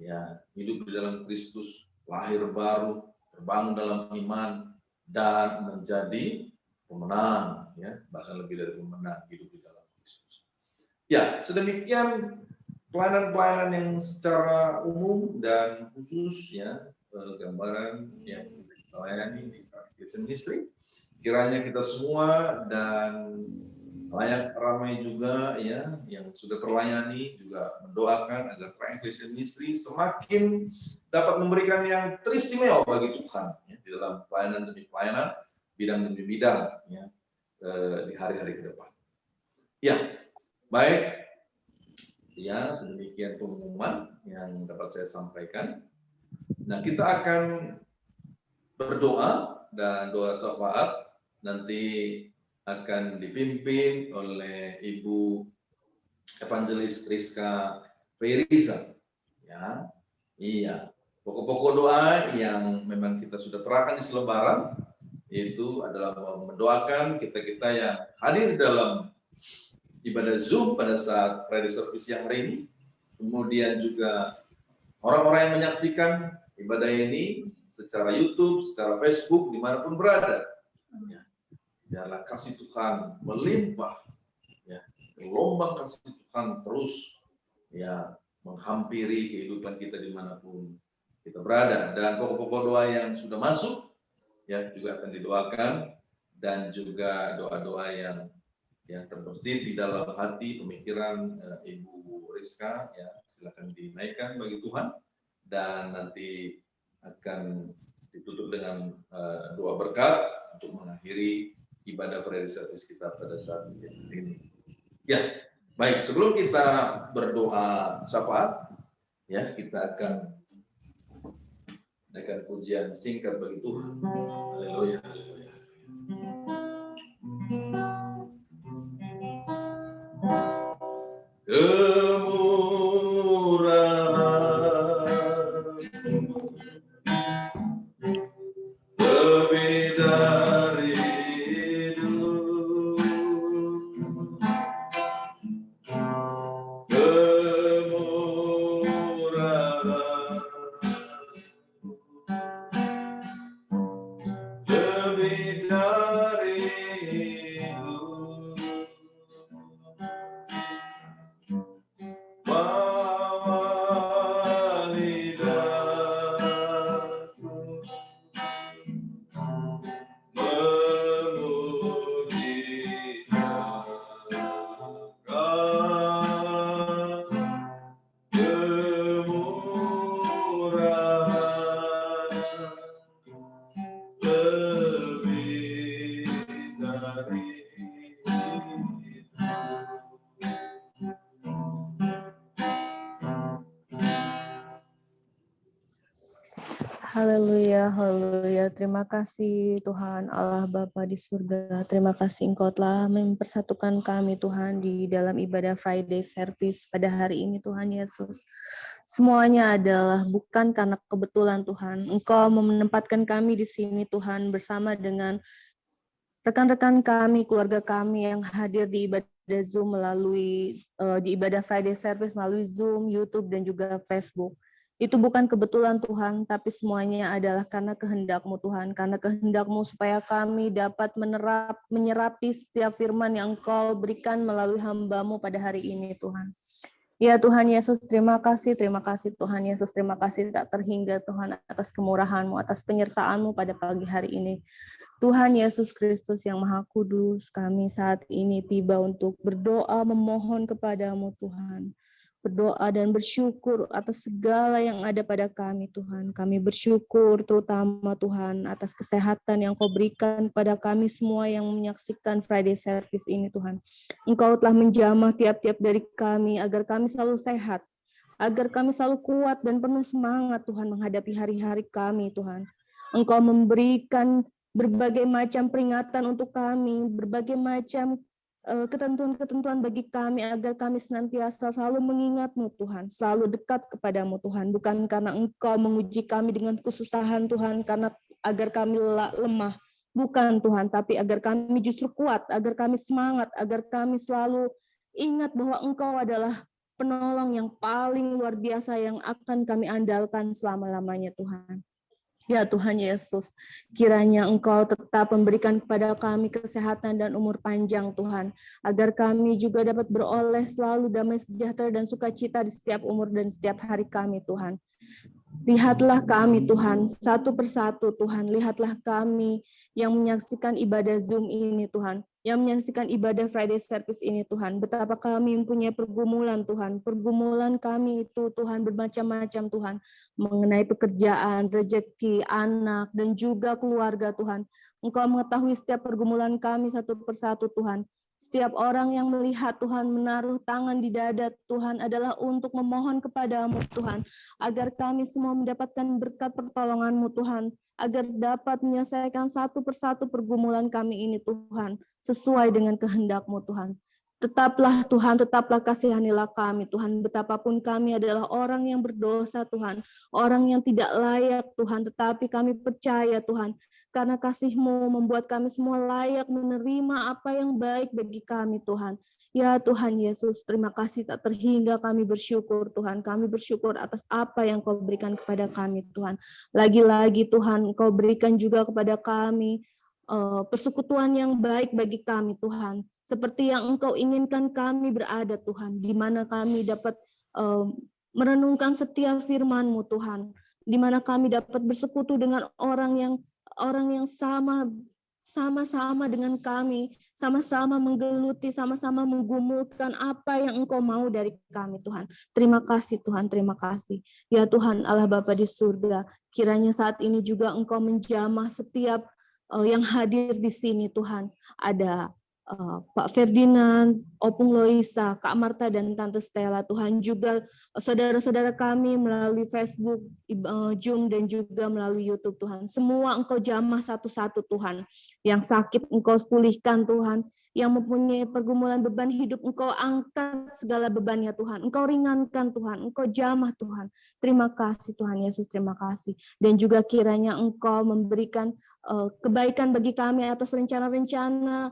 ya hidup di dalam Kristus, lahir baru, terbangun dalam iman dan menjadi pemenang ya, bahkan lebih dari pemenang hidup di dalam Kristus. Ya, sedemikian pelayanan-pelayanan yang secara umum dan khusus ya gambaran yang kita layani di Ecclesia Ministry. Kiranya kita semua dan layak ramai juga ya yang sudah terlayani juga mendoakan agar Terang Ecclesia Ministry semakin dapat memberikan yang teristimewa bagi Tuhan ya, di dalam pelayanan demi pelayanan, bidang demi bidang ya di hari-hari ke depan. Ya, baik. Ya, sedemikian pengumuman yang dapat saya sampaikan. Nah, kita akan berdoa dan doa syafaat nanti akan dipimpin oleh Ibu Evangelis Rizka Feiriza. Ya, iya. Pokok-pokok doa yang memang kita sudah terapkan di selebaran itu adalah mendoakan kita-kita yang hadir dalam ibadah Zoom pada saat Friday Service yang hari ini, kemudian juga orang-orang yang menyaksikan ibadah ini secara YouTube, secara Facebook, dimanapun berada. Ya, biarlah kasih Tuhan melimpah, ya, gelombang kasih Tuhan terus ya menghampiri kehidupan kita dimanapun kita berada. Dan pokok-pokok doa yang sudah masuk, ya juga akan didoakan dan juga doa-doa yang terbesit di dalam hati pemikiran Ibu Rizka ya silakan dinaikkan bagi Tuhan dan nanti akan ditutup dengan doa berkat untuk mengakhiri ibadah Friday Service kita pada saat ini. Ya, baik sebelum kita berdoa syafaat ya kita akan naikkan pujian singkat bagi Tuhan. Haleluya. Lebih dari hidup, kemurahan lebih dari hidup, bawa lidahku Haleluya, haleluya. Terima kasih Tuhan Allah Bapa di surga. Terima kasih Engkau telah mempersatukan kami Tuhan di dalam ibadah Friday service pada hari ini Tuhan Yesus. Semuanya adalah bukan karena kebetulan Tuhan. Engkau menempatkan kami di sini Tuhan bersama dengan rekan-rekan kami, keluarga kami yang hadir di ibadah Zoom melalui di ibadah Friday service melalui Zoom, YouTube dan juga Facebook. Itu bukan kebetulan Tuhan, tapi semuanya adalah karena kehendak-Mu Tuhan, karena kehendak-Mu supaya kami dapat menyerapi setiap firman yang Engkau berikan melalui hamba-Mu pada hari ini Tuhan. Ya Tuhan Yesus, terima kasih Tuhan Yesus, terima kasih tak terhingga Tuhan atas kemurahan-Mu, atas penyertaan-Mu pada pagi hari ini. Tuhan Yesus Kristus yang Maha Kudus, kami saat ini tiba untuk berdoa memohon kepadamu Tuhan. Berdoa dan bersyukur atas segala yang ada pada kami Tuhan. Kami bersyukur terutama Tuhan atas kesehatan yang Kau berikan pada kami semua yang menyaksikan Friday service ini Tuhan. Engkau telah menjamah tiap-tiap dari kami agar kami selalu sehat, agar kami selalu kuat dan penuh semangat Tuhan menghadapi hari-hari kami Tuhan. Engkau memberikan berbagai macam peringatan untuk kami, berbagai macam ketentuan-ketentuan bagi kami agar kami senantiasa selalu mengingat-Mu Tuhan, selalu dekat kepadamu Tuhan, bukan karena Engkau menguji kami dengan kesusahan Tuhan, karena agar kami lemah, bukan Tuhan, tapi agar kami justru kuat, agar kami semangat, agar kami selalu ingat bahwa Engkau adalah penolong yang paling luar biasa yang akan kami andalkan selama-lamanya Tuhan. Ya Tuhan Yesus, kiranya Engkau tetap memberikan kepada kami kesehatan dan umur panjang Tuhan, agar kami juga dapat beroleh selalu damai sejahtera dan sukacita di setiap umur dan setiap hari kami Tuhan. Lihatlah kami Tuhan, satu persatu Tuhan, lihatlah kami yang menyaksikan ibadah Zoom ini Tuhan, yang menyaksikan ibadah Friday service ini Tuhan, betapa kami mempunyai pergumulan Tuhan, pergumulan kami itu Tuhan bermacam-macam Tuhan, mengenai pekerjaan, rezeki, anak, dan juga keluarga Tuhan. Engkau mengetahui setiap pergumulan kami satu persatu Tuhan. Setiap orang yang melihat Tuhan menaruh tangan di dada Tuhan adalah untuk memohon kepada-Mu Tuhan, agar kami semua mendapatkan berkat pertolongan-Mu Tuhan, agar dapat menyelesaikan satu persatu pergumulan kami ini Tuhan, sesuai dengan kehendak-Mu Tuhan. Tetaplah Tuhan, tetaplah kasihanilah kami Tuhan, betapapun kami adalah orang yang berdosa Tuhan, orang yang tidak layak Tuhan, tetapi kami percaya Tuhan, karena kasih-Mu membuat kami semua layak menerima apa yang baik bagi kami Tuhan. Ya Tuhan Yesus, terima kasih tak terhingga kami bersyukur Tuhan, kami bersyukur atas apa yang Kau berikan kepada kami Tuhan. Lagi-lagi Tuhan, Kau berikan juga kepada kami persekutuan yang baik bagi kami Tuhan, seperti yang Engkau inginkan kami berada Tuhan, di mana kami dapat merenungkan setiap firman-Mu Tuhan, di mana kami dapat bersekutu dengan orang yang sama-sama dengan kami, sama-sama menggeluti, sama-sama menggumulkan apa yang Engkau mau dari kami Tuhan. Terima kasih Tuhan, terima kasih. Ya Tuhan Allah Bapa di surga, kiranya saat ini juga Engkau menjamah setiap yang hadir di sini Tuhan. Ada Pak Ferdinand, Opung Loisa, Kak Marta dan Tante Stella, Tuhan juga saudara-saudara kami melalui Facebook, Zoom dan juga melalui YouTube Tuhan. Semua Engkau jamah satu-satu Tuhan. Yang sakit Engkau pulihkan Tuhan, yang mempunyai pergumulan beban hidup Engkau angkat segala bebannya Tuhan. Engkau ringankan Tuhan, Engkau jamah Tuhan. Terima kasih Tuhan Yesus, terima kasih. Dan juga kiranya Engkau memberikan kebaikan bagi kami atas rencana-rencana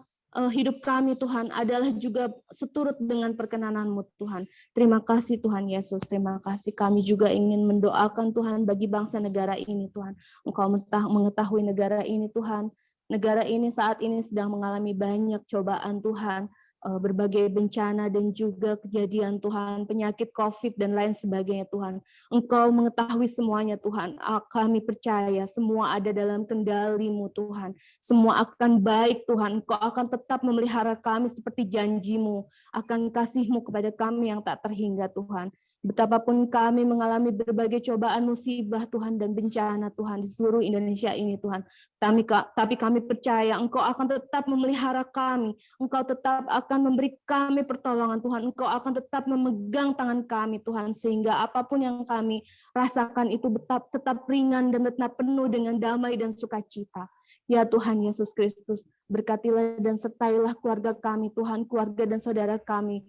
hidup kami Tuhan adalah juga seturut dengan perkenanan-Mu Tuhan. Terima kasih Tuhan Yesus, terima kasih. Kami juga ingin mendoakan Tuhan bagi bangsa negara ini Tuhan. Engkau mengetahui negara ini Tuhan. Negara ini saat ini sedang mengalami banyak cobaan Tuhan, berbagai bencana dan juga kejadian Tuhan, penyakit COVID dan lain sebagainya Tuhan. Engkau mengetahui semuanya Tuhan. Kami percaya semua ada dalam kendali-Mu Tuhan. Semua akan baik Tuhan. Engkau akan tetap memelihara kami seperti janji-Mu, akan kasih-Mu kepada kami yang tak terhingga Tuhan. Betapapun kami mengalami berbagai cobaan, musibah Tuhan dan bencana Tuhan di seluruh Indonesia ini Tuhan. Tapi kami percaya Engkau akan tetap memelihara kami. Engkau tetap akan akan memberi kami pertolongan Tuhan. Engkau akan tetap memegang tangan kami Tuhan, sehingga apapun yang kami rasakan itu tetap ringan dan tetap penuh dengan damai dan sukacita. Ya Tuhan Yesus Kristus, berkatilah dan sertailah keluarga kami Tuhan, keluarga dan saudara kami.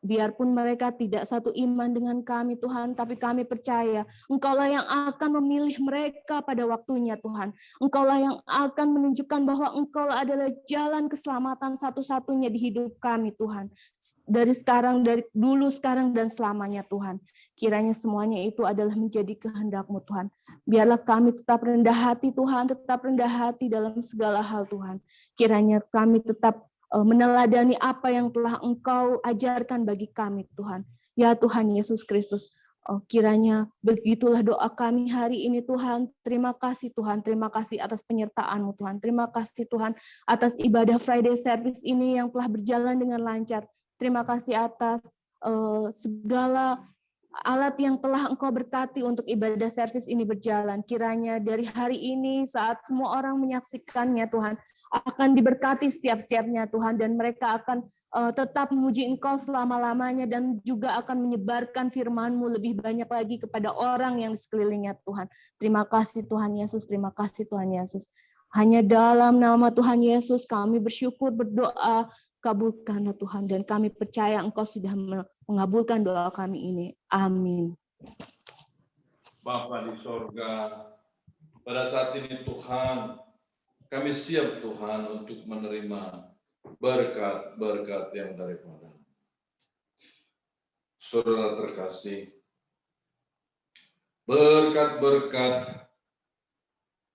Biarpun mereka tidak satu iman dengan kami Tuhan, tapi kami percaya Engkaulah yang akan memilih mereka pada waktunya Tuhan. Engkaulah yang akan menunjukkan bahwa Engkaulah adalah jalan keselamatan satu-satunya di hidup kami Tuhan. Dari sekarang, dari dulu, sekarang, dan selamanya Tuhan. Kiranya semuanya itu adalah menjadi kehendak-Mu Tuhan. Biarlah kami tetap rendah hati Tuhan, tetap rendah hati dalam segala hal Tuhan. Kiranya kami tetap meneladani apa yang telah Engkau ajarkan bagi kami Tuhan. Ya Tuhan Yesus Kristus, kiranya begitulah doa kami hari ini Tuhan. Terima kasih Tuhan, terima kasih atas penyertaan-Mu Tuhan. Terima kasih Tuhan atas ibadah Friday Service ini yang telah berjalan dengan lancar. Terima kasih atas segala alat yang telah Engkau berkati untuk ibadah servis ini berjalan. Kiranya dari hari ini saat semua orang menyaksikannya Tuhan, akan diberkati setiap-setiapnya Tuhan, dan mereka akan tetap memuji Engkau selama-lamanya, dan juga akan menyebarkan firman-Mu lebih banyak lagi kepada orang yang di sekelilingnya Tuhan. Terima kasih Tuhan Yesus, terima kasih Tuhan Yesus. Hanya dalam nama Tuhan Yesus kami bersyukur, berdoa, kabulkanlah Tuhan, dan kami percaya Engkau sudah mengabulkan doa kami ini. Amin. Bapa di sorga, pada saat ini Tuhan, kami siap Tuhan untuk menerima berkat-berkat yang daripada. Saudara terkasih, berkat-berkat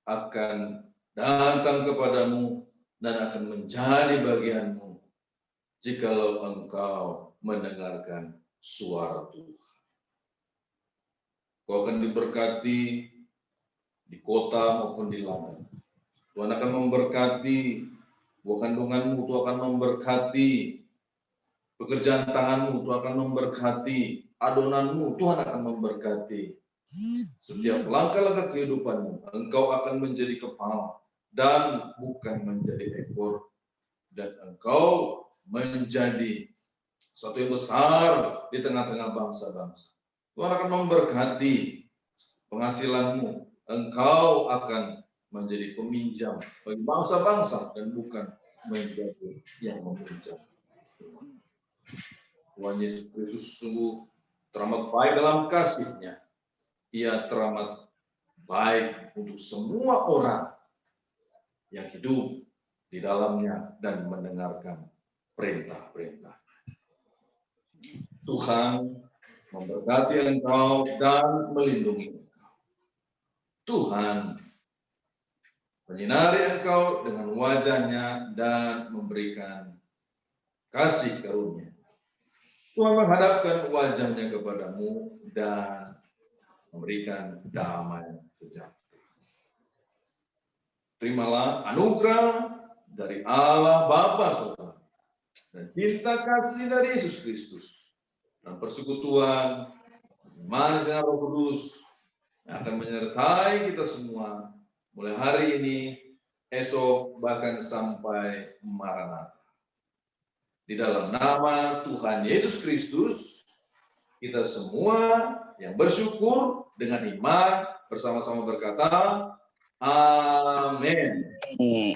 akan datang kepadamu dan akan menjadi bagianmu jikalau engkau mendengarkan suara Tuhan. Kau akan diberkati di kota maupun di ladang. Tuhan akan memberkati buah kandunganmu, Tuhan akan memberkati pekerjaan tanganmu, Tuhan akan memberkati adonanmu, Tuhan akan memberkati setiap langkah-langkah kehidupanmu. Engkau akan menjadi kepala dan bukan menjadi ekor, dan engkau menjadi sesuatu yang besar di tengah-tengah bangsa-bangsa. Tuhan akan memberkati penghasilanmu. Engkau akan menjadi peminjam bagi bangsa-bangsa dan bukan menjadi yang meminjam. Tuhan Yesus Kristus sungguh teramat baik dalam kasih-Nya. Ia teramat baik untuk semua orang yang hidup di dalamnya dan mendengarkan perintah-perintah. Tuhan memberkati engkau dan melindungi engkau. Tuhan menyinari engkau dengan wajah-Nya dan memberikan kasih karunia. Tuhan menghadapkan wajah-Nya kepadamu dan memberikan damai sejahtera. Terimalah anugerah dari Allah Bapa Saudara dan cinta kasih dari Yesus Kristus dan persekutuan Maha Roh Kudus yang akan menyertai kita semua mulai hari ini, esok, bahkan sampai Maranatha. Di dalam nama Tuhan Yesus Kristus, kita semua yang bersyukur dengan iman bersama-sama berkata, Amin.